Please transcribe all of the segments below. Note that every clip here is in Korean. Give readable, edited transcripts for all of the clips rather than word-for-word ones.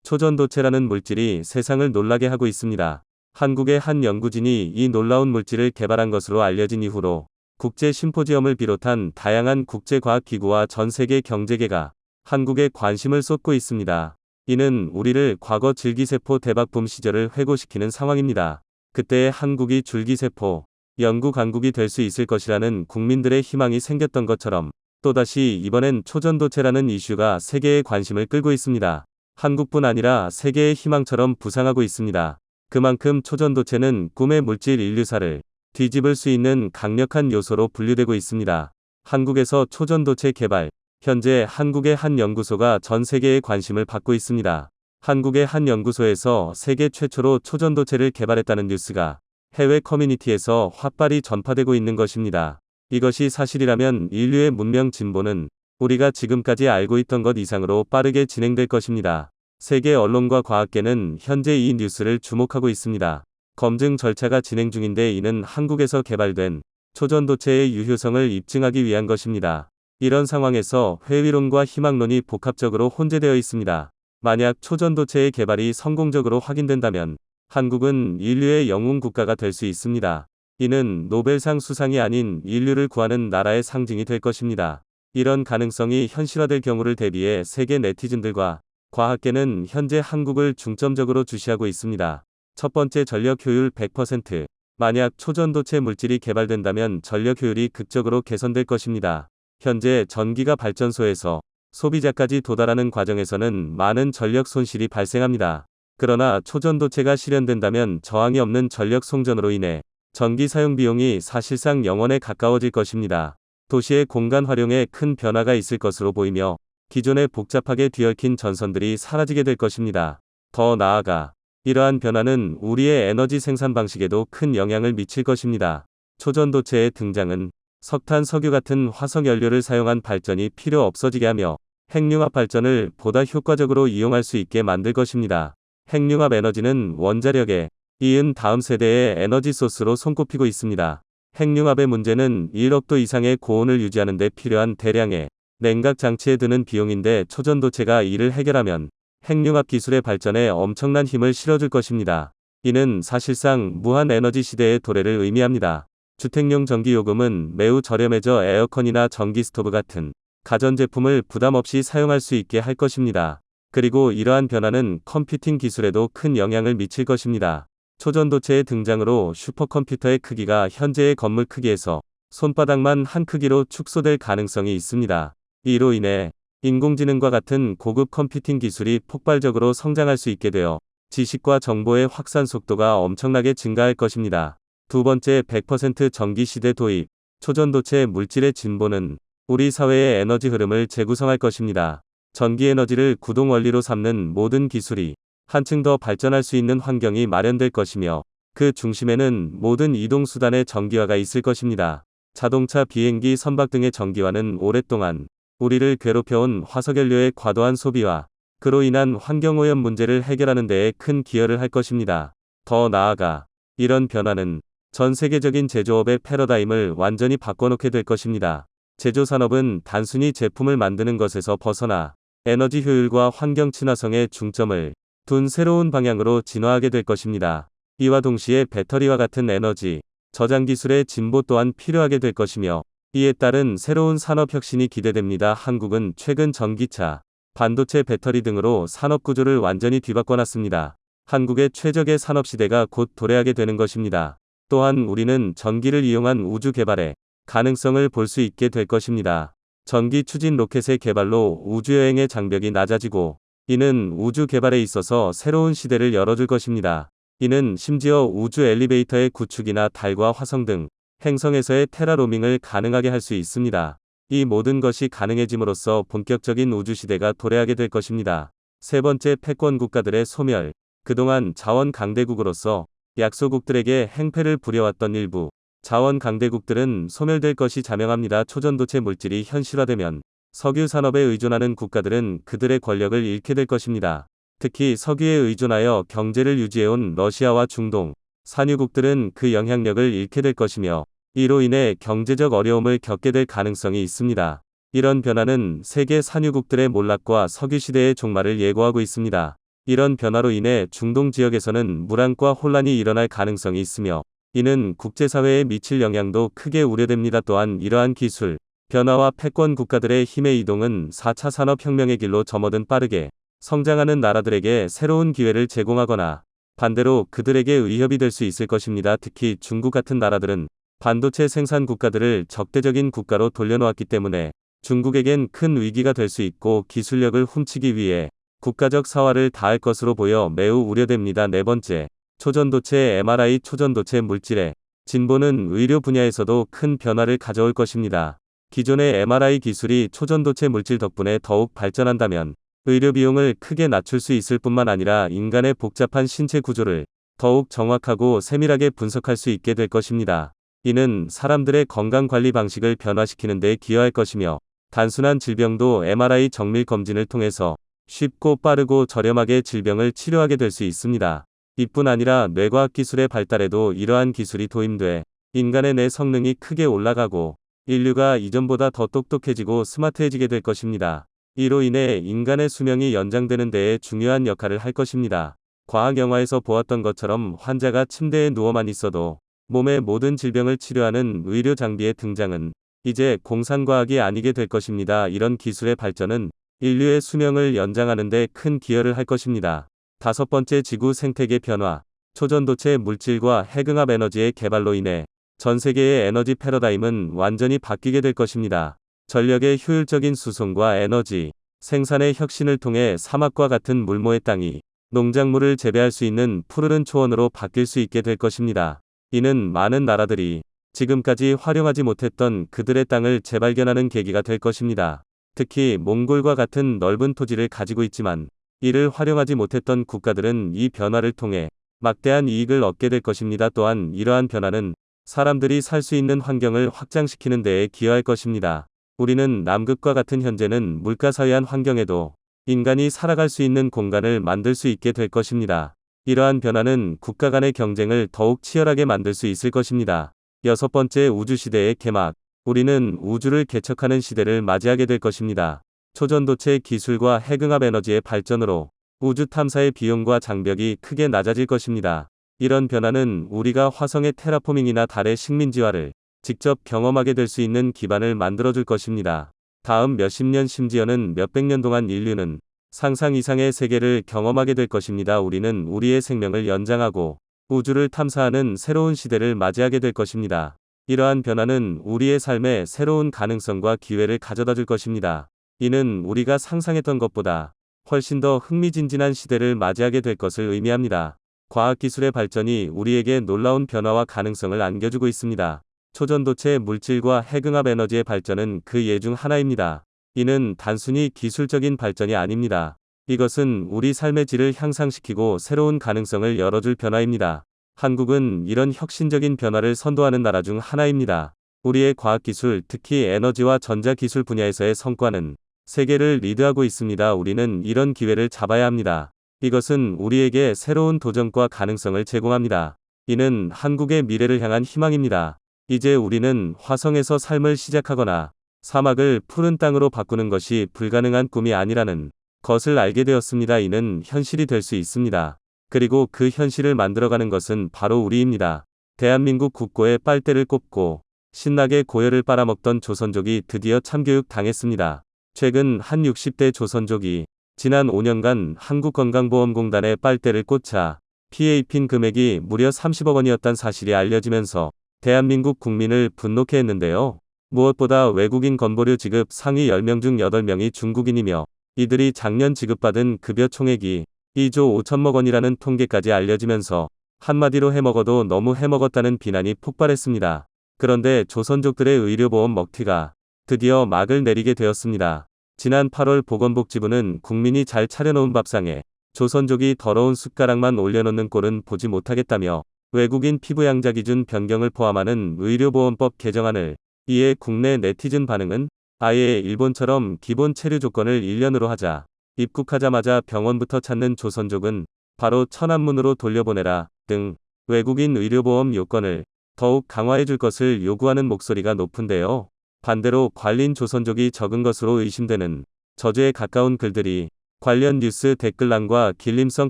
초전도체라는 물질이 세상을 놀라게 하고 있습니다. 한국의 한 연구진이 이 놀라운 물질을 개발한 것으로 알려진 이후로 국제 심포지엄을 비롯한 다양한 국제과학기구와 전 세계 경제계가 한국에 관심을 쏟고 있습니다. 이는 우리를 과거 줄기세포 대박붐 시절을 회고시키는 상황입니다. 그때의 한국이 줄기세포 연구 강국이 될 수 있을 것이라는 국민들의 희망이 생겼던 것처럼 또다시 이번엔 초전도체라는 이슈가 세계의 관심을 끌고 있습니다. 한국뿐 아니라 세계의 희망처럼 부상하고 있습니다. 그만큼 초전도체는 꿈의 물질 인류사를 뒤집을 수 있는 강력한 요소로 분류되고 있습니다. 한국에서 초전도체 개발, 현재 한국의 한 연구소가 전 세계의 관심을 받고 있습니다. 한국의 한 연구소에서 세계 최초로 초전도체를 개발했다는 뉴스가 해외 커뮤니티에서 활발히 전파되고 있는 것입니다. 이것이 사실이라면 인류의 문명 진보는 우리가 지금까지 알고 있던 것 이상으로 빠르게 진행될 것입니다. 세계 언론과 과학계는 현재 이 뉴스를 주목하고 있습니다. 검증 절차가 진행 중인데 이는 한국에서 개발된 초전도체의 유효성을 입증하기 위한 것입니다. 이런 상황에서 회의론과 희망론이 복합적으로 혼재되어 있습니다. 만약 초전도체의 개발이 성공적으로 확인된다면 한국은 인류의 영웅 국가가 될 수 있습니다. 이는 노벨상 수상이 아닌 인류를 구하는 나라의 상징이 될 것입니다. 이런 가능성이 현실화될 경우를 대비해 세계 네티즌들과 과학계는 현재 한국을 중점적으로 주시하고 있습니다. 첫 번째, 전력 효율 100%. 만약 초전도체 물질이 개발된다면 전력 효율이 극적으로 개선될 것입니다. 현재 전기가 발전소에서 소비자까지 도달하는 과정에서는 많은 전력 손실이 발생합니다. 그러나 초전도체가 실현된다면 저항이 없는 전력 송전으로 인해 전기 사용 비용이 사실상 0원에 가까워질 것입니다. 도시의 공간 활용에 큰 변화가 있을 것으로 보이며 기존의 복잡하게 뒤얽힌 전선들이 사라지게 될 것입니다. 더 나아가 이러한 변화는 우리의 에너지 생산 방식에도 큰 영향을 미칠 것입니다. 초전도체의 등장은 석탄, 석유 같은 화석연료를 사용한 발전이 필요 없어지게 하며 핵융합 발전을 보다 효과적으로 이용할 수 있게 만들 것입니다. 핵융합 에너지는 원자력에 이은 다음 세대의 에너지 소스로 손꼽히고 있습니다. 핵융합의 문제는 1억도 이상의 고온을 유지하는 데 필요한 대량의 냉각 장치에 드는 비용인데 초전도체가 이를 해결하면 핵융합 기술의 발전에 엄청난 힘을 실어줄 것입니다. 이는 사실상 무한 에너지 시대의 도래를 의미합니다. 주택용 전기요금은 매우 저렴해져 에어컨이나 전기 스토브 같은 가전제품을 부담 없이 사용할 수 있게 할 것입니다. 그리고 이러한 변화는 컴퓨팅 기술에도 큰 영향을 미칠 것입니다. 초전도체의 등장으로 슈퍼컴퓨터의 크기가 현재의 건물 크기에서 손바닥만 한 크기로 축소될 가능성이 있습니다. 이로 인해 인공지능과 같은 고급 컴퓨팅 기술이 폭발적으로 성장할 수 있게 되어 지식과 정보의 확산 속도가 엄청나게 증가할 것입니다. 두 번째, 100% 전기 시대 도입. 초전도체 물질의 진보는 우리 사회의 에너지 흐름을 재구성할 것입니다. 전기 에너지를 구동 원리로 삼는 모든 기술이 한층 더 발전할 수 있는 환경이 마련될 것이며 그 중심에는 모든 이동수단의 전기화가 있을 것입니다. 자동차, 비행기, 선박 등의 전기화는 오랫동안 우리를 괴롭혀온 화석연료의 과도한 소비와 그로 인한 환경오염 문제를 해결하는 데에 큰 기여를 할 것입니다. 더 나아가 이런 변화는 전 세계적인 제조업의 패러다임을 완전히 바꿔놓게 될 것입니다. 제조산업은 단순히 제품을 만드는 것에서 벗어나 에너지 효율과 환경 친화성에 중점을 둔 새로운 방향으로 진화하게 될 것입니다. 이와 동시에 배터리와 같은 에너지 저장 기술의 진보 또한 필요하게 될 것이며 이에 따른 새로운 산업 혁신이 기대됩니다. 한국은 최근 전기차, 반도체, 배터리 등으로 산업 구조를 완전히 뒤바꿔놨습니다. 한국의 최적의 산업 시대가 곧 도래하게 되는 것입니다. 또한 우리는 전기를 이용한 우주 개발의 가능성을 볼 수 있게 될 것입니다. 전기 추진 로켓의 개발로 우주여행의 장벽이 낮아지고 이는 우주 개발에 있어서 새로운 시대를 열어줄 것입니다. 이는 심지어 우주 엘리베이터의 구축이나 달과 화성 등 행성에서의 테라로밍을 가능하게 할 수 있습니다. 이 모든 것이 가능해짐으로써 본격적인 우주시대가 도래하게 될 것입니다. 세 번째, 패권 국가들의 소멸. 그동안 자원 강대국으로서 약소국들에게 행패를 부려왔던 일부 자원 강대국들은 소멸될 것이 자명합니다. 초전도체 물질이 현실화되면 석유 산업에 의존하는 국가들은 그들의 권력을 잃게 될 것입니다. 특히 석유에 의존하여 경제를 유지해온 러시아와 중동, 산유국들은 그 영향력을 잃게 될 것이며 이로 인해 경제적 어려움을 겪게 될 가능성이 있습니다. 이런 변화는 세계 산유국들의 몰락과 석유 시대의 종말을 예고하고 있습니다. 이런 변화로 인해 중동 지역에서는 불안과 혼란이 일어날 가능성이 있으며 이는 국제사회에 미칠 영향도 크게 우려됩니다. 또한 이러한 기술 변화와 패권 국가들의 힘의 이동은 4차 산업혁명의 길로 접어든 빠르게 성장하는 나라들에게 새로운 기회를 제공하거나 반대로 그들에게 위협이 될 수 있을 것입니다. 특히 중국 같은 나라들은 반도체 생산 국가들을 적대적인 국가로 돌려놓았기 때문에 중국에겐 큰 위기가 될 수 있고 기술력을 훔치기 위해 국가적 사활을 다할 것으로 보여 매우 우려됩니다. 네 번째, 초전도체 MRI 초전도체 물질의 진보는 의료 분야에서도 큰 변화를 가져올 것입니다. 기존의 MRI 기술이 초전도체 물질 덕분에 더욱 발전한다면 의료 비용을 크게 낮출 수 있을 뿐만 아니라 인간의 복잡한 신체 구조를 더욱 정확하고 세밀하게 분석할 수 있게 될 것입니다. 이는 사람들의 건강관리 방식을 변화시키는 데 기여할 것이며 단순한 질병도 MRI 정밀 검진을 통해서 쉽고 빠르고 저렴하게 질병을 치료하게 될 수 있습니다. 이뿐 아니라 뇌과학 기술의 발달에도 이러한 기술이 도입돼 인간의 뇌 성능이 크게 올라가고 인류가 이전보다 더 똑똑해지고 스마트해지게 될 것입니다. 이로 인해 인간의 수명이 연장되는 데에 중요한 역할을 할 것입니다. 과학 영화에서 보았던 것처럼 환자가 침대에 누워만 있어도 몸의 모든 질병을 치료하는 의료 장비의 등장은 이제 공상과학이 아니게 될 것입니다. 이런 기술의 발전은 인류의 수명을 연장하는 데 큰 기여를 할 것입니다. 다섯 번째, 지구 생태계 변화. 초전도체 물질과 핵융합 에너지의 개발로 인해 전 세계의 에너지 패러다임은 완전히 바뀌게 될 것입니다. 전력의 효율적인 수송과 에너지 생산의 혁신을 통해 사막과 같은 물모의 땅이 농작물을 재배할 수 있는 푸르른 초원으로 바뀔 수 있게 될 것입니다. 이는 많은 나라들이 지금까지 활용하지 못했던 그들의 땅을 재발견하는 계기가 될 것입니다. 특히 몽골과 같은 넓은 토지를 가지고 있지만 이를 활용하지 못했던 국가들은 이 변화를 통해 막대한 이익을 얻게 될 것입니다. 또한 이러한 변화는 사람들이 살 수 있는 환경을 확장시키는 데에 기여할 것입니다. 우리는 남극과 같은 현재는 물가사회한 환경에도 인간이 살아갈 수 있는 공간을 만들 수 있게 될 것입니다. 이러한 변화는 국가 간의 경쟁을 더욱 치열하게 만들 수 있을 것입니다. 여섯 번째, 우주시대의 개막. 우리는 우주를 개척하는 시대를 맞이하게 될 것입니다. 초전도체 기술과 핵융합 에너지의 발전으로 우주 탐사의 비용과 장벽이 크게 낮아질 것입니다. 이런 변화는 우리가 화성의 테라포밍이나 달의 식민지화를 직접 경험하게 될 수 있는 기반을 만들어줄 것입니다. 다음 몇십 년 심지어는 몇백 년 동안 인류는 상상 이상의 세계를 경험하게 될 것입니다. 우리는 우리의 생명을 연장하고 우주를 탐사하는 새로운 시대를 맞이하게 될 것입니다. 이러한 변화는 우리의 삶에 새로운 가능성과 기회를 가져다 줄 것입니다. 이는 우리가 상상했던 것보다 훨씬 더 흥미진진한 시대를 맞이하게 될 것을 의미합니다. 과학기술의 발전이 우리에게 놀라운 변화와 가능성을 안겨주고 있습니다. 초전도체 물질과 핵융합 에너지의 발전은 그 예 중 하나입니다. 이는 단순히 기술적인 발전이 아닙니다. 이것은 우리 삶의 질을 향상시키고 새로운 가능성을 열어줄 변화입니다. 한국은 이런 혁신적인 변화를 선도하는 나라 중 하나입니다. 우리의 과학기술, 특히 에너지와 전자기술 분야에서의 성과는 세계를 리드하고 있습니다. 우리는 이런 기회를 잡아야 합니다. 이것은 우리에게 새로운 도전과 가능성을 제공합니다. 이는 한국의 미래를 향한 희망입니다. 이제 우리는 화성에서 삶을 시작하거나 사막을 푸른 땅으로 바꾸는 것이 불가능한 꿈이 아니라는 것을 알게 되었습니다. 이는 현실이 될 수 있습니다. 그리고 그 현실을 만들어가는 것은 바로 우리입니다. 대한민국 국고에 빨대를 꽂고 신나게 고열을 빨아먹던 조선족이 드디어 참교육 당했습니다. 최근 한 60대 조선족이 지난 5년간 한국건강보험공단에 빨대를 꽂자 피해 입힌 금액이 무려 30억 원이었다는 사실이 알려지면서 대한민국 국민을 분노케 했는데요. 무엇보다 외국인 건보료 지급 상위 10명 중 8명이 중국인이며 이들이 작년 지급받은 급여 총액이 2조 5천억 원이라는 통계까지 알려지면서 한마디로 해먹어도 너무 해먹었다는 비난이 폭발했습니다. 그런데 조선족들의 의료보험 먹튀가 드디어 막을 내리게 되었습니다. 지난 8월 보건복지부는 국민이 잘 차려놓은 밥상에 조선족이 더러운 숟가락만 올려놓는 꼴은 보지 못하겠다며 외국인 피부양자 기준 변경을 포함하는 의료보험법 개정안을 이에 국내 네티즌 반응은 아예 일본처럼 기본 체류 조건을 1년으로 하자. 입국하자마자 병원부터 찾는 조선족은 바로 천안문으로 돌려보내라 등 외국인 의료보험 요건을 더욱 강화해줄 것을 요구하는 목소리가 높은데요. 반대로 관린 조선족이 적은 것으로 의심되는 저주에 가까운 글들이 관련 뉴스 댓글란과 길림성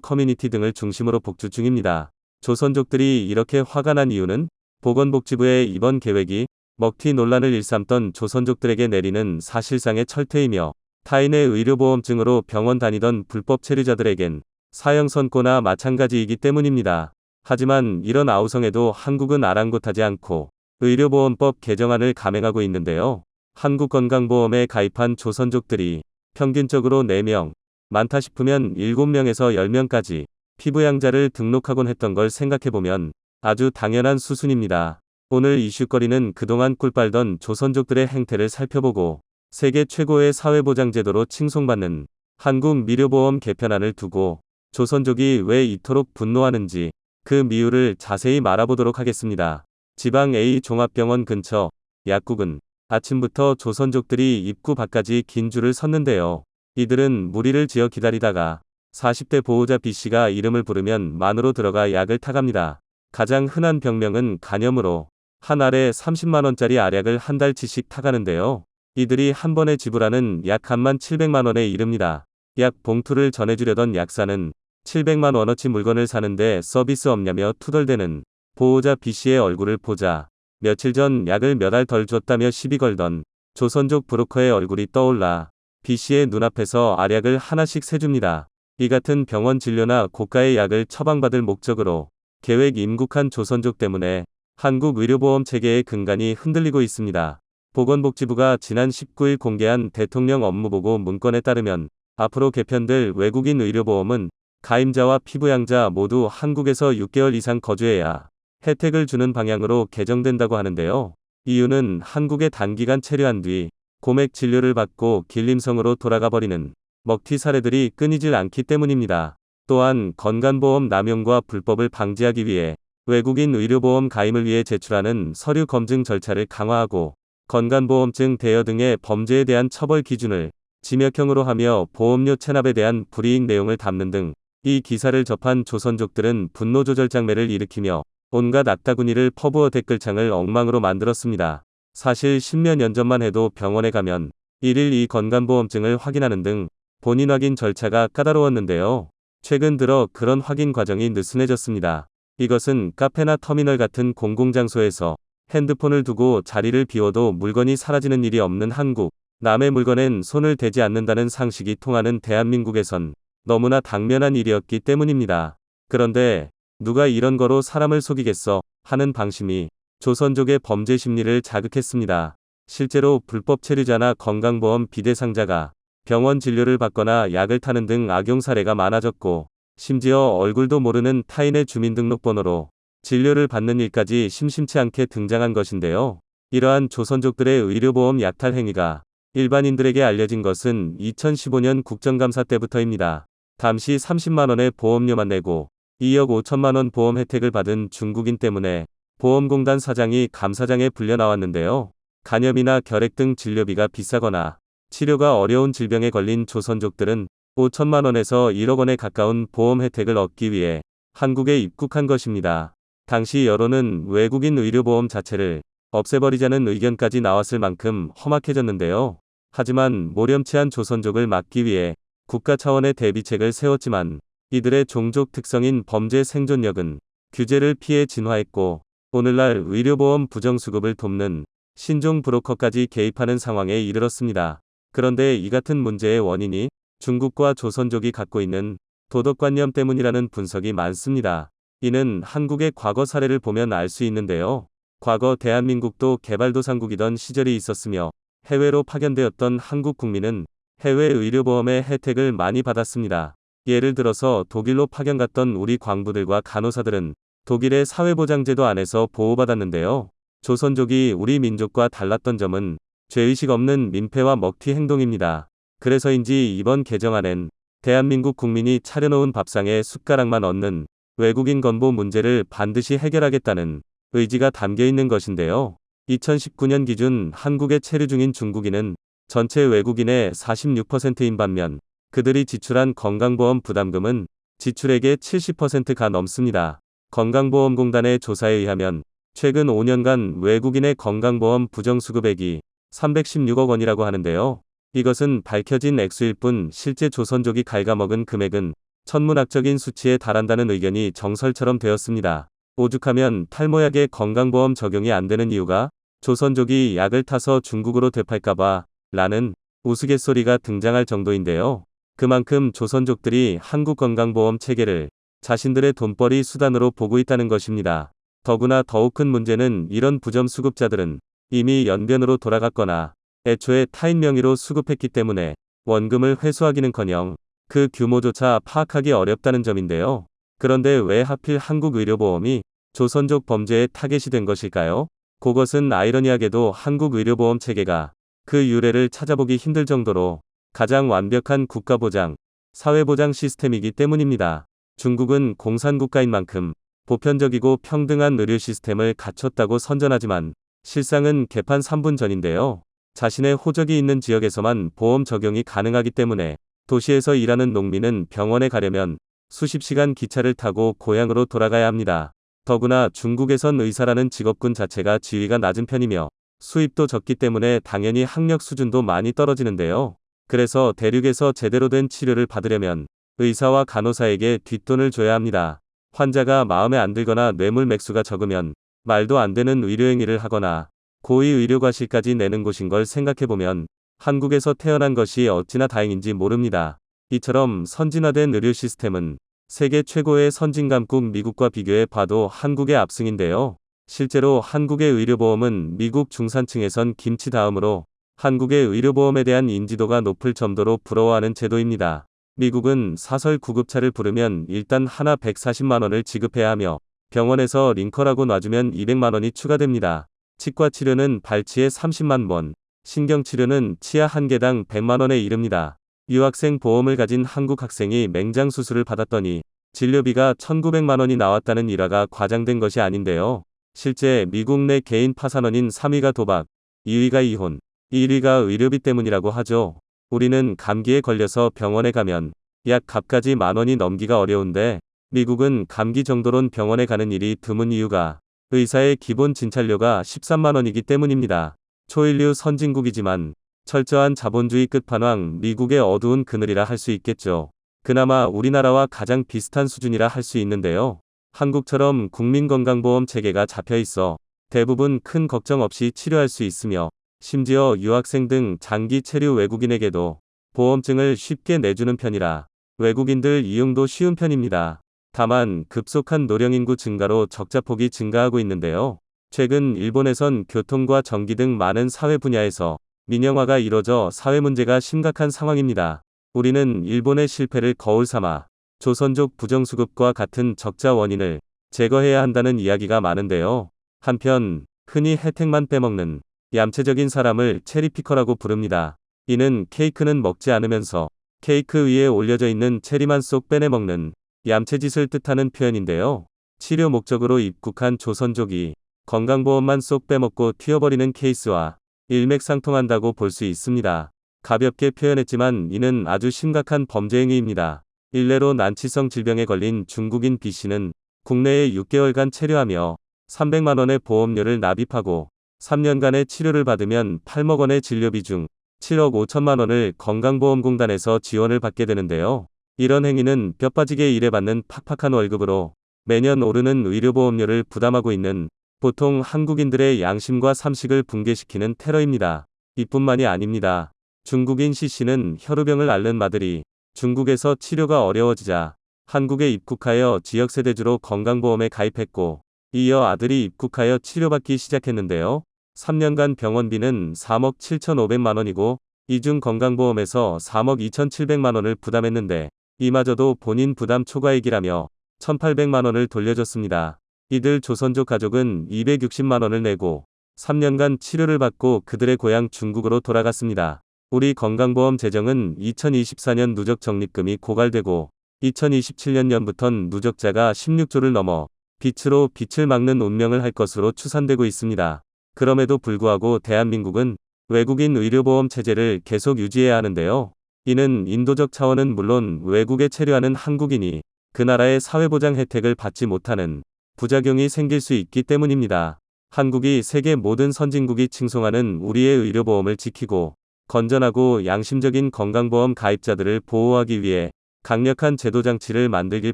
커뮤니티 등을 중심으로 복주 중입니다. 조선족들이 이렇게 화가 난 이유는 보건복지부의 이번 계획이 먹튀 논란을 일삼던 조선족들에게 내리는 사실상의 철퇴이며 타인의 의료보험증으로 병원 다니던 불법 체류자들에겐 사형 선고나 마찬가지이기 때문입니다. 하지만 이런 아우성에도 한국은 아랑곳하지 않고 의료보험법 개정안을 감행하고 있는데요. 한국건강보험에 가입한 조선족들이 평균적으로 4명, 많다 싶으면 7명에서 10명까지 피부양자를 등록하곤 했던 걸 생각해보면 아주 당연한 수순입니다. 오늘 이슈거리는 그동안 꿀빨던 조선족들의 행태를 살펴보고 세계 최고의 사회보장제도로 칭송받는 한국 미료보험 개편안을 두고 조선족이 왜 이토록 분노하는지 그 미유를 자세히 말아보도록 하겠습니다. 지방 A 종합병원 근처 약국은 아침부터 조선족들이 입구 밖까지 긴 줄을 섰는데요. 이들은 무리를 지어 기다리다가 40대 보호자 B씨가 이름을 부르면 만으로 들어가 약을 타갑니다. 가장 흔한 병명은 간염으로 한 알에 30만원짜리 알약을 한 달치씩 타가는데요. 이들이 한 번에 지불하는 약 17,000,000원에 이릅니다. 약 봉투를 전해주려던 약사는 700만원어치 물건을 사는데 서비스 없냐며 투덜대는 보호자 B씨의 얼굴을 보자 며칠 전 약을 몇 알 덜 줬다며 시비 걸던 조선족 브로커의 얼굴이 떠올라 B씨의 눈앞에서 알약을 하나씩 세줍니다. 이 같은 병원 진료나 고가의 약을 처방받을 목적으로 계획 임국한 조선족 때문에 한국 의료보험 체계의 근간이 흔들리고 있습니다. 보건복지부가 지난 19일 공개한 대통령 업무보고 문건에 따르면 앞으로 개편될 외국인 의료보험은 가임자와 피부양자 모두 한국에서 6개월 이상 거주해야 혜택을 주는 방향으로 개정된다고 하는데요. 이유는 한국에 단기간 체류한 뒤 고맥 진료를 받고 길림성으로 돌아가 버리는 먹튀 사례들이 끊이질 않기 때문입니다. 또한 건강보험 남용과 불법을 방지하기 위해 외국인 의료보험 가입을 위해 제출하는 서류 검증 절차를 강화하고 건강보험증 대여 등의 범죄에 대한 처벌 기준을 심약형으로 하며 보험료 체납에 대한 불이익 내용을 담는 등 이 기사를 접한 조선족들은 분노 조절 장매를 일으키며 온갖 악다구니를 퍼부어 댓글창을 엉망으로 만들었습니다. 사실 10몇 년 전만 해도 병원에 가면 일일 이 건강보험증을 확인하는 등 본인 확인 절차가 까다로웠는데요. 최근 들어 그런 확인 과정이 느슨해졌습니다. 이것은 카페나 터미널 같은 공공장소에서 핸드폰을 두고 자리를 비워도 물건이 사라지는 일이 없는 한국, 남의 물건엔 손을 대지 않는다는 상식이 통하는 대한민국에선 너무나 당면한 일이었기 때문입니다. 그런데 누가 이런 거로 사람을 속이겠어 하는 방심이 조선족의 범죄 심리를 자극했습니다. 실제로 불법 체류자나 건강보험 비대상자가 병원 진료를 받거나 약을 타는 등 악용 사례가 많아졌고 심지어 얼굴도 모르는 타인의 주민등록번호로 진료를 받는 일까지 심심치 않게 등장한 것인데요. 이러한 조선족들의 의료보험 약탈 행위가 일반인들에게 알려진 것은 2015년 국정감사 때부터입니다. 당시 30만원의 보험료만 내고 2억 5천만원 보험 혜택을 받은 중국인 때문에 보험공단 사장이 감사장에 불려 나왔는데요. 간염이나 결핵 등 진료비가 비싸거나 치료가 어려운 질병에 걸린 조선족들은 5천만원에서 1억 원에 가까운 보험 혜택을 얻기 위해 한국에 입국한 것입니다. 당시 여론은 외국인 의료보험 자체를 없애버리자는 의견까지 나왔을 만큼 험악해졌는데요. 하지만 모렴치한 조선족을 막기 위해 국가 차원의 대비책을 세웠지만 이들의 종족 특성인 범죄 생존력은 규제를 피해 진화했고 오늘날 의료보험 부정수급을 돕는 신종 브로커까지 개입하는 상황에 이르렀습니다. 그런데 이 같은 문제의 원인이 중국과 조선족이 갖고 있는 도덕관념 때문이라는 분석이 많습니다. 이는 한국의 과거 사례를 보면 알 수 있는데요. 과거 대한민국도 개발도상국이던 시절이 있었으며 해외로 파견되었던 한국 국민은 해외 의료보험의 혜택을 많이 받았습니다. 예를 들어서 독일로 파견 갔던 우리 광부들과 간호사들은 독일의 사회보장제도 안에서 보호받았는데요. 조선족이 우리 민족과 달랐던 점은 죄의식 없는 민폐와 먹튀 행동입니다. 그래서인지 이번 개정안엔 대한민국 국민이 차려놓은 밥상에 숟가락만 얹는 외국인 건보 문제를 반드시 해결하겠다는 의지가 담겨 있는 것인데요. 2019년 기준 한국에 체류 중인 중국인은 전체 외국인의 46%인 반면 그들이 지출한 건강보험 부담금은 지출액의 70%가 넘습니다. 건강보험공단의 조사에 의하면 최근 5년간 외국인의 건강보험 부정수급액이 316억 원이라고 하는데요. 이것은 밝혀진 액수일 뿐 실제 조선족이 갉아먹은 금액은 천문학적인 수치에 달한다는 의견이 정설처럼 되었습니다. 오죽하면 탈모약의 건강보험 적용이 안 되는 이유가 조선족이 약을 타서 중국으로 되팔까봐 라는 우스갯소리가 등장할 정도인데요. 그만큼 조선족들이 한국 건강보험 체계를 자신들의 돈벌이 수단으로 보고 있다는 것입니다. 더구나 더욱 큰 문제는 이런 부점 수급자들은 이미 연변으로 돌아갔거나 애초에 타인 명의로 수급했기 때문에 원금을 회수하기는커녕 그 규모조차 파악하기 어렵다는 점인데요. 그런데 왜 하필 한국의료보험이 조선족 범죄의 타겟이 된 것일까요? 그것은 아이러니하게도 한국의료보험 체계가 그 유래를 찾아보기 힘들 정도로 가장 완벽한 국가보장, 사회보장 시스템이기 때문입니다. 중국은 공산국가인 만큼 보편적이고 평등한 의료 시스템을 갖췄다고 선전하지만 실상은 개판 3분 전인데요. 자신의 호적이 있는 지역에서만 보험 적용이 가능하기 때문에 도시에서 일하는 농민은 병원에 가려면 수십 시간 기차를 타고 고향으로 돌아가야 합니다. 더구나 중국에선 의사라는 직업군 자체가 지위가 낮은 편이며 수입도 적기 때문에 당연히 학력 수준도 많이 떨어지는데요. 그래서 대륙에서 제대로 된 치료를 받으려면 의사와 간호사에게 뒷돈을 줘야 합니다. 환자가 마음에 안 들거나 뇌물 맥수가 적으면 말도 안 되는 의료행위를 하거나 고의 의료과실까지 내는 곳인 걸 생각해보면 한국에서 태어난 것이 어찌나 다행인지 모릅니다. 이처럼 선진화된 의료 시스템은 세계 최고의 선진강국 미국과 비교해 봐도 한국의 압승인데요. 실제로 한국의 의료보험은 미국 중산층에선 김치 다음으로 한국의 의료보험에 대한 인지도가 높을 정도로 부러워하는 제도입니다. 미국은 사설 구급차를 부르면 일단 하나 140만원을 지급해야 하며 병원에서 링커라고 놔주면 200만원이 추가됩니다. 치과 치료는 발치에 30만원, 신경치료는 치아 한 개당 100만원에 이릅니다. 유학생 보험을 가진 한국 학생이 맹장 수술을 받았더니 진료비가 1900만원이 나왔다는 일화가 과장된 것이 아닌데요. 실제 미국 내 개인 파산원인 3위가 도박, 2위가 이혼, 1위가 의료비 때문이라고 하죠. 우리는 감기에 걸려서 병원에 가면 약 값까지 만원이 넘기가 어려운데 미국은 감기 정도론 병원에 가는 일이 드문 이유가 의사의 기본 진찰료가 13만원이기 때문입니다. 초인류 선진국이지만 철저한 자본주의 끝판왕 미국의 어두운 그늘이라 할 수 있겠죠. 그나마 우리나라와 가장 비슷한 수준이라 할 수 있는데요. 한국처럼 국민건강보험 체계가 잡혀 있어 대부분 큰 걱정 없이 치료할 수 있으며 심지어 유학생 등 장기 체류 외국인에게도 보험증을 쉽게 내주는 편이라 외국인들 이용도 쉬운 편입니다. 다만 급속한 노령인구 증가로 적자폭이 증가하고 있는데요. 최근 일본에선 교통과 전기 등 많은 사회 분야에서 민영화가 이뤄져 사회 문제가 심각한 상황입니다. 우리는 일본의 실패를 거울 삼아 조선족 부정수급과 같은 적자 원인을 제거해야 한다는 이야기가 많은데요. 한편 흔히 혜택만 빼먹는 얌체적인 사람을 체리피커라고 부릅니다. 이는 케이크는 먹지 않으면서 케이크 위에 올려져 있는 체리만 쏙 빼내 먹는 얌체짓을 뜻하는 표현인데요. 치료 목적으로 입국한 조선족이 건강보험만 쏙 빼먹고 튀어버리는 케이스와 일맥상통한다고 볼 수 있습니다. 가볍게 표현했지만 이는 아주 심각한 범죄 행위입니다. 일례로 난치성 질병에 걸린 중국인 B씨는 국내에 6개월간 체류하며 300만원의 보험료를 납입하고 3년간의 치료를 받으면 8억 원의 진료비 중 7억 5천만 원을 건강보험공단에서 지원을 받게 되는데요. 이런 행위는 뼈빠지게 일해받는 팍팍한 월급으로 매년 오르는 의료보험료를 부담하고 있는 보통 한국인들의 양심과 삼식을 붕괴시키는 테러입니다. 이뿐만이 아닙니다. 중국인 C씨는 혈우병을 앓는 마들이 중국에서 치료가 어려워지자 한국에 입국하여 지역세대주로 건강보험에 가입했고 이어 아들이 입국하여 치료받기 시작했는데요. 3년간 병원비는 3억 7,500만 원이고 이중 건강보험에서 3억 2,700만 원을 부담했는데 이마저도 본인 부담 초과액이라며 1,800만 원을 돌려줬습니다. 이들 조선족 가족은 260만 원을 내고 3년간 치료를 받고 그들의 고향 중국으로 돌아갔습니다. 우리 건강보험 재정은 2024년 누적 적립금이 고갈되고 2027년부턴 누적자가 16조를 넘어 빛으로 빛을 막는 운명을 할 것으로 추산되고 있습니다. 그럼에도 불구하고 대한민국은 외국인 의료보험 체제를 계속 유지해야 하는데요. 이는 인도적 차원은 물론 외국에 체류하는 한국인이 그 나라의 사회보장 혜택을 받지 못하는 부작용이 생길 수 있기 때문입니다. 한국이 세계 모든 선진국이 칭송하는 우리의 의료보험을 지키고 건전하고 양심적인 건강보험 가입자들을 보호하기 위해 강력한 제도 장치를 만들길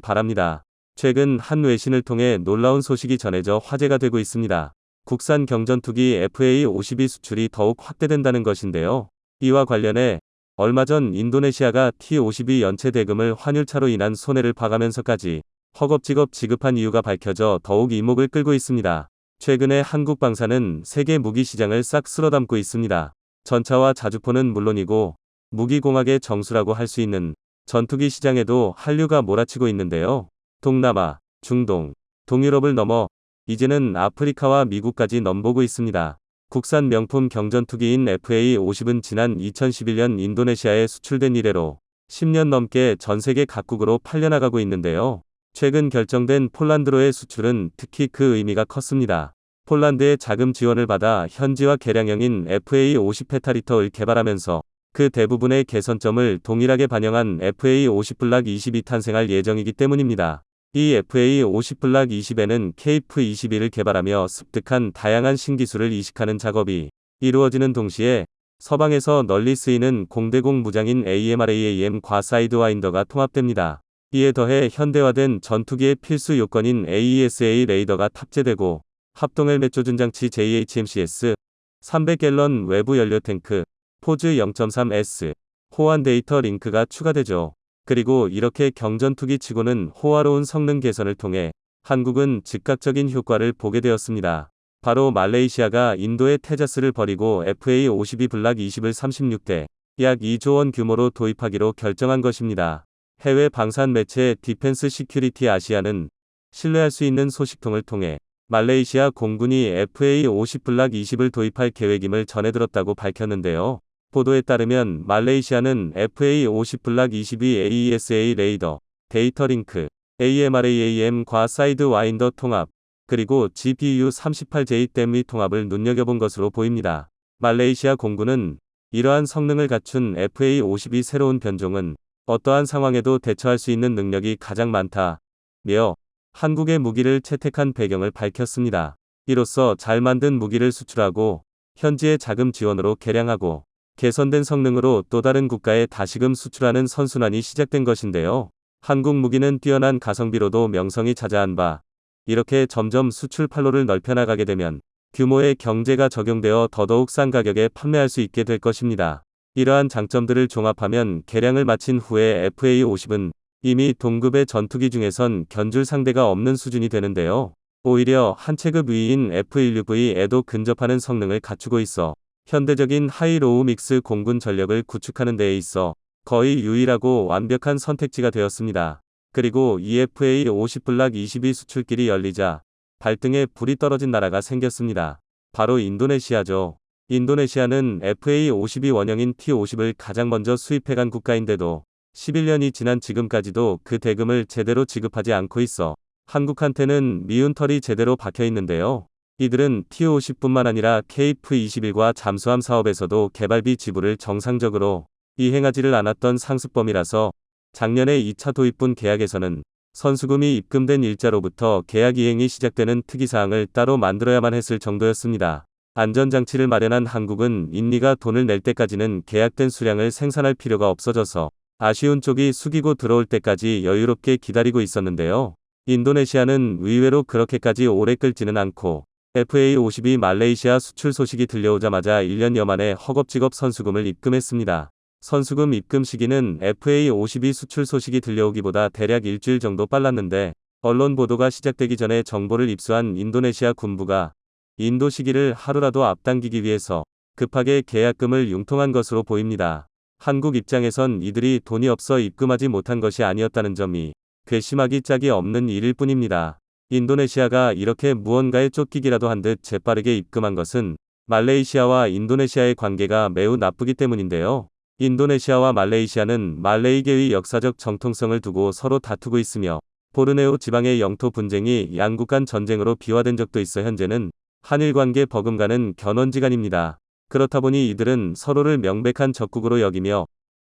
바랍니다. 최근 한 외신을 통해 놀라운 소식이 전해져 화제가 되고 있습니다. 국산 경전투기 FA-52 수출이 더욱 확대된다는 것인데요. 이와 관련해 얼마 전 인도네시아가 T-52 연체 대금을 환율차로 인한 손해를 봐가면서까지 허겁지겁 지급한 이유가 밝혀져 더욱 이목을 끌고 있습니다. 최근에 한국 방사는 세계 무기 시장을 싹 쓸어담고 있습니다. 전차와 자주포는 물론이고 무기공학의 정수라고 할 수 있는 전투기 시장에도 한류가 몰아치고 있는데요. 동남아, 중동, 동유럽을 넘어 이제는 아프리카와 미국까지 넘보고 있습니다. 국산 명품 경전투기인 FA-50은 지난 2011년 인도네시아에 수출된 이래로 10년 넘게 전 세계 각국으로 팔려나가고 있는데요. 최근 결정된 폴란드로의 수출은 특히 그 의미가 컸습니다. 폴란드의 자금 지원을 받아 현지화 개량형인 FA-50 페타리터를 개발하면서 그 대부분의 개선점을 동일하게 반영한 FA-50 블락 20이 탄생할 예정이기 때문입니다. 이 FA-50 블락 20에는 KF-21을 개발하며 습득한 다양한 신기술을 이식하는 작업이 이루어지는 동시에 서방에서 널리 쓰이는 공대공 무장인 AMRAAM과 사이드와인더가 통합됩니다. 이에 더해 현대화된 전투기의 필수 요건인 AESA 레이더가 탑재되고 합동헬멧 조준장치 JHMCS, 300갤런 외부 연료 탱크, 포즈 0.3S, 호환 데이터 링크가 추가되죠. 그리고 이렇게 경전투기 치고는 호화로운 성능 개선을 통해 한국은 즉각적인 효과를 보게 되었습니다. 바로 말레이시아가 인도의 테자스를 버리고 FA-52 블락 20을 36대, 약 2조 원 규모로 도입하기로 결정한 것입니다. 해외 방산 매체 디펜스 시큐리티 아시아는 신뢰할 수 있는 소식통을 통해 말레이시아 공군이 FA-50 블락 20을 도입할 계획임을 전해들었다고 밝혔는데요. 보도에 따르면 말레이시아는 FA-50 블락 22 AESA 레이더, 데이터 링크, AMRAAM과 사이드 와인더 통합, 그리고 GPU-38J 댐리 통합을 눈여겨본 것으로 보입니다. 말레이시아 공군은 이러한 성능을 갖춘 FA-52 새로운 변종은 어떠한 상황에도 대처할 수 있는 능력이 가장 많다며 한국의 무기를 채택한 배경을 밝혔습니다. 이로써 잘 만든 무기를 수출하고 현지의 자금 지원으로 개량하고 개선된 성능으로 또 다른 국가에 다시금 수출하는 선순환이 시작된 것인데요. 한국 무기는 뛰어난 가성비로도 명성이 자자한 바, 이렇게 점점 수출 판로를 넓혀나가게 되면 규모의 경제가 적용되어 더더욱 싼 가격에 판매할 수 있게 될 것입니다. 이러한 장점들을 종합하면 개량을 마친 후에 FA-50은 이미 동급의 전투기 중에선 견줄 상대가 없는 수준이 되는데요. 오히려 한 체급 위인 F-16V에도 근접하는 성능을 갖추고 있어 현대적인 하이로우 믹스 공군 전력을 구축하는 데에 있어 거의 유일하고 완벽한 선택지가 되었습니다. 그리고 이 FA-50 블락 22 수출길이 열리자 발등에 불이 떨어진 나라가 생겼습니다. 바로 인도네시아죠. 인도네시아는 FA-52 원형인 T-50을 가장 먼저 수입해간 국가인데도 11년이 지난 지금까지도 그 대금을 제대로 지급하지 않고 있어 한국한테는 미운 털이 제대로 박혀 있는데요. 이들은 T-50뿐만 아니라 KF-21과 잠수함 사업에서도 개발비 지불을 정상적으로 이행하지를 않았던 상습범이라서 작년에 2차 도입분 계약에서는 선수금이 입금된 일자로부터 계약 이행이 시작되는 특이사항을 따로 만들어야만 했을 정도였습니다. 안전장치를 마련한 한국은 인리가 돈을 낼 때까지는 계약된 수량을 생산할 필요가 없어져서 아쉬운 쪽이 숙이고 들어올 때까지 여유롭게 기다리고 있었는데요. 인도네시아는 의외로 그렇게까지 오래 끌지는 않고 FA-52 말레이시아 수출 소식이 들려오자마자 1년여 만에 허겁지겁 선수금을 입금했습니다. 선수금 입금 시기는 FA-52 수출 소식이 들려오기보다 대략 일주일 정도 빨랐는데 언론 보도가 시작되기 전에 정보를 입수한 인도네시아 군부가 인도 시기를 하루라도 앞당기기 위해서 급하게 계약금을 융통한 것으로 보입니다. 한국 입장에선 이들이 돈이 없어 입금하지 못한 것이 아니었다는 점이 괘씸하기 짝이 없는 일일 뿐입니다. 인도네시아가 이렇게 무언가에 쫓기기라도 한 듯 재빠르게 입금한 것은 말레이시아와 인도네시아의 관계가 매우 나쁘기 때문인데요. 인도네시아와 말레이시아는 말레이계의 역사적 정통성을 두고 서로 다투고 있으며 보르네오 지방의 영토 분쟁이 양국 간 전쟁으로 비화된 적도 있어 현재는 한일 관계 버금가는 견원지간입니다. 그렇다 보니 이들은 서로를 명백한 적국으로 여기며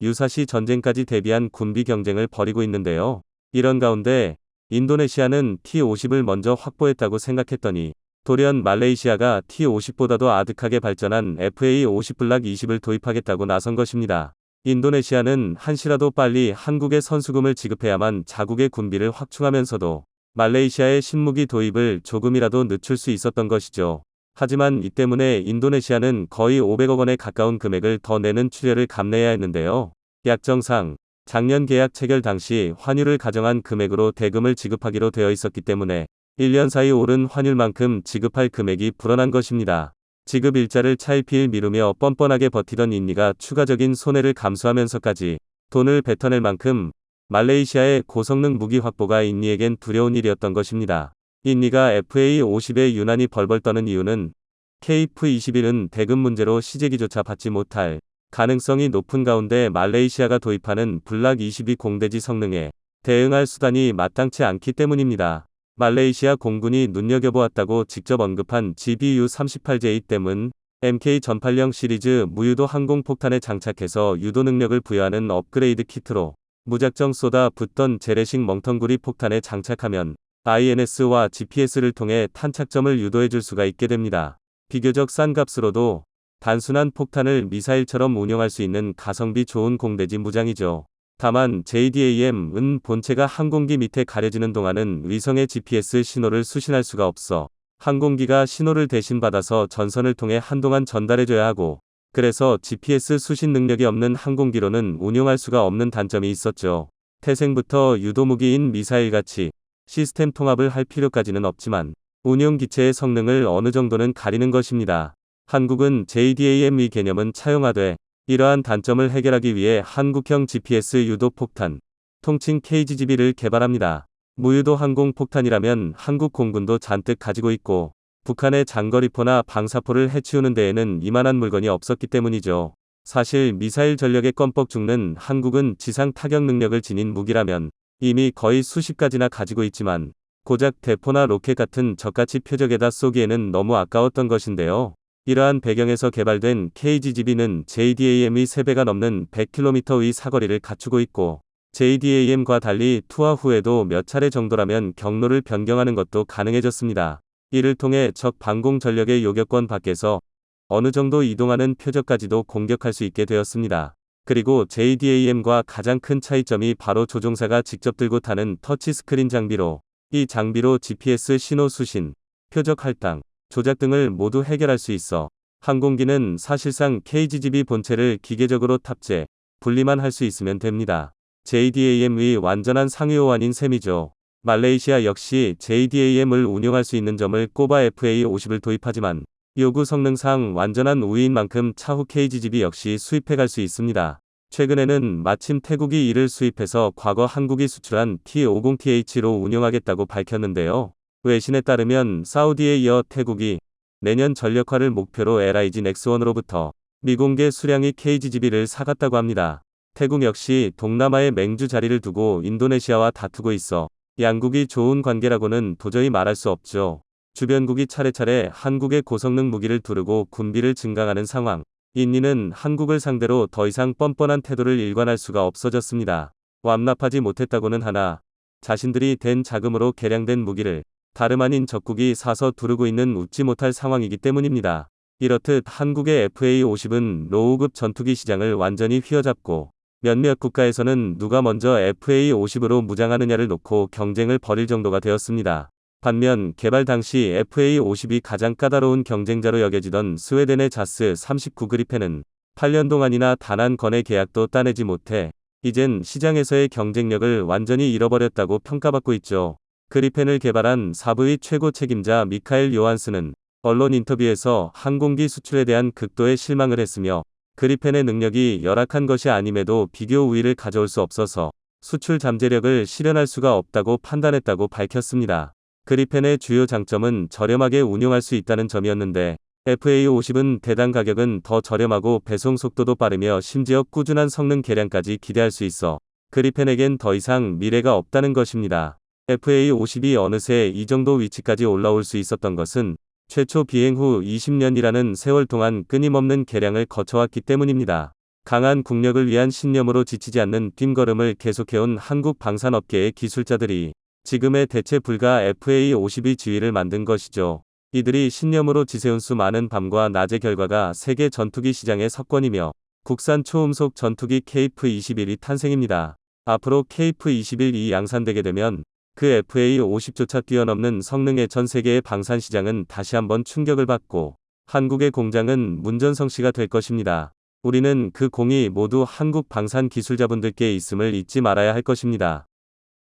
유사시 전쟁까지 대비한 군비 경쟁을 벌이고 있는데요. 이런 가운데 인도네시아는 T-50을 먼저 확보했다고 생각했더니 돌연 말레이시아가 T50보다도 아득하게 발전한 FA50 블락 20을 도입하겠다고 나선 것입니다. 인도네시아는 한시라도 빨리 한국에 선수금을 지급해야만 자국의 군비를 확충하면서도 말레이시아의 신무기 도입을 조금이라도 늦출 수 있었던 것이죠. 하지만 이 때문에 인도네시아는 거의 500억 원에 가까운 금액을 더 내는 출혈을 감내해야 했는데요. 약정상 작년 계약 체결 당시 환율을 가정한 금액으로 대금을 지급하기로 되어 있었기 때문에 1년 사이 오른 환율만큼 지급할 금액이 불어난 것입니다. 지급 일자를 차일피일 미루며 뻔뻔하게 버티던 인니가 추가적인 손해를 감수하면서까지 돈을 뱉어낼 만큼 말레이시아의 고성능 무기 확보가 인니에겐 두려운 일이었던 것입니다. 인니가 FA50에 유난히 벌벌 떠는 이유는 KF-21은 대금 문제로 시제기조차 받지 못할 가능성이 높은 가운데 말레이시아가 도입하는 블락 22 공대지 성능에 대응할 수단이 마땅치 않기 때문입니다. 말레이시아 공군이 눈여겨보았다고 직접 언급한 GBU-38J 때문 MK 전팔령 시리즈 무유도 항공폭탄에 장착해서 유도 능력을 부여하는 업그레이드 키트로 무작정 쏟아 붓던 재래식 멍텅구리 폭탄에 장착하면 INS와 GPS를 통해 탄착점을 유도해줄 수가 있게 됩니다. 비교적 싼 값으로도 단순한 폭탄을 미사일처럼 운용할 수 있는 가성비 좋은 공대지 무장이죠. 다만 JDAM은 본체가 항공기 밑에 가려지는 동안은 위성의 GPS 신호를 수신할 수가 없어 항공기가 신호를 대신 받아서 전선을 통해 한동안 전달해줘야 하고, 그래서 GPS 수신 능력이 없는 항공기로는 운용할 수가 없는 단점이 있었죠. 태생부터 유도무기인 미사일같이 시스템 통합을 할 필요까지는 없지만 운용 기체의 성능을 어느 정도는 가리는 것입니다. 한국은 JDAM의 개념은 차용하되 이러한 단점을 해결하기 위해 한국형 GPS 유도 폭탄, 통칭 KGGB를 개발합니다. 무유도 항공폭탄이라면 한국 공군도 잔뜩 가지고 있고 북한의 장거리포나 방사포를 해치우는 데에는 이만한 물건이 없었기 때문이죠. 사실 미사일 전력에 껌뻑 죽는 한국은 지상 타격 능력을 지닌 무기라면 이미 거의 수십 가지나 가지고 있지만 고작 대포나 로켓 같은 저가치 표적에다 쏘기에는 너무 아까웠던 것인데요. 이러한 배경에서 개발된 KGGB는 JDAM의 3배가 넘는 100km의 사거리를 갖추고 있고 JDAM과 달리 투하 후에도 몇 차례 정도라면 경로를 변경하는 것도 가능해졌습니다. 이를 통해 적 방공 전력의 요격권 밖에서 어느 정도 이동하는 표적까지도 공격할 수 있게 되었습니다. 그리고 JDAM과 가장 큰 차이점이 바로 조종사가 직접 들고 타는 터치스크린 장비로, 이 장비로 GPS 신호 수신, 표적 할당, 조작 등을 모두 해결할 수 있어 항공기는 사실상 KGGB 본체를 기계적으로 탑재, 분리만 할 수 있으면 됩니다. JDAM의 완전한 상위호환인 셈이죠. 말레이시아 역시 JDAM을 운용할 수 있는 점을 꼽아 FA50을 도입하지만 요구 성능상 완전한 우위인 만큼 차후 KGGB 역시 수입해갈 수 있습니다. 최근에는 마침 태국이 이를 수입해서 과거 한국이 수출한 T50TH로 운용하겠다고 밝혔는데요. 외신에 따르면 사우디에 이어 태국이 내년 전력화를 목표로 LIG 넥스원으로부터 미공개 수량의 KGGB를 사갔다고 합니다. 태국 역시 동남아의 맹주 자리를 두고 인도네시아와 다투고 있어 양국이 좋은 관계라고는 도저히 말할 수 없죠. 주변국이 차례차례 한국의 고성능 무기를 두르고 군비를 증강하는 상황. 인니는 한국을 상대로 더 이상 뻔뻔한 태도를 일관할 수가 없어졌습니다. 완납하지 못했다고는 하나 자신들이 댄 자금으로 개량된 무기를 다름 아닌 적국이 사서 두르고 있는 웃지 못할 상황이기 때문입니다. 이렇듯 한국의 FA50은 로우급 전투기 시장을 완전히 휘어잡고 몇몇 국가에서는 누가 먼저 FA50으로 무장하느냐를 놓고 경쟁을 벌일 정도가 되었습니다. 반면 개발 당시 FA50이 가장 까다로운 경쟁자로 여겨지던 스웨덴의 자스 39 그리펜은 8년 동안이나 단 한 건의 계약도 따내지 못해 이젠 시장에서의 경쟁력을 완전히 잃어버렸다고 평가받고 있죠. 그리펜을 개발한 사부의 최고 책임자 미카엘 요한스는 언론 인터뷰에서 항공기 수출에 대한 극도의 실망을 했으며 그리펜의 능력이 열악한 것이 아님에도 비교 우위를 가져올 수 없어서 수출 잠재력을 실현할 수가 없다고 판단했다고 밝혔습니다. 그리펜의 주요 장점은 저렴하게 운용할 수 있다는 점이었는데 FA50은 대당 가격은 더 저렴하고 배송 속도도 빠르며 심지어 꾸준한 성능 개량까지 기대할 수 있어 그리펜에겐 더 이상 미래가 없다는 것입니다. FA50이 어느새 이 정도 위치까지 올라올 수 있었던 것은 최초 비행 후 20년이라는 세월 동안 끊임없는 개량을 거쳐왔기 때문입니다. 강한 국력을 위한 신념으로 지치지 않는 뛴걸음을 계속해온 한국 방산업계의 기술자들이 지금의 대체 불가 FA50의 지위를 만든 것이죠. 이들이 신념으로 지새운 수 많은 밤과 낮의 결과가 세계 전투기 시장의 석권이며 국산 초음속 전투기 KF-21이 탄생입니다. 앞으로 KF-21이 양산되게 되면 그 FA-50조차 뛰어넘는 성능의 전 세계의 방산 시장은 다시 한번 충격을 받고 한국의 공장은 문전성시가 될 것입니다. 우리는 그 공이 모두 한국 방산 기술자분들께 있음을 잊지 말아야 할 것입니다.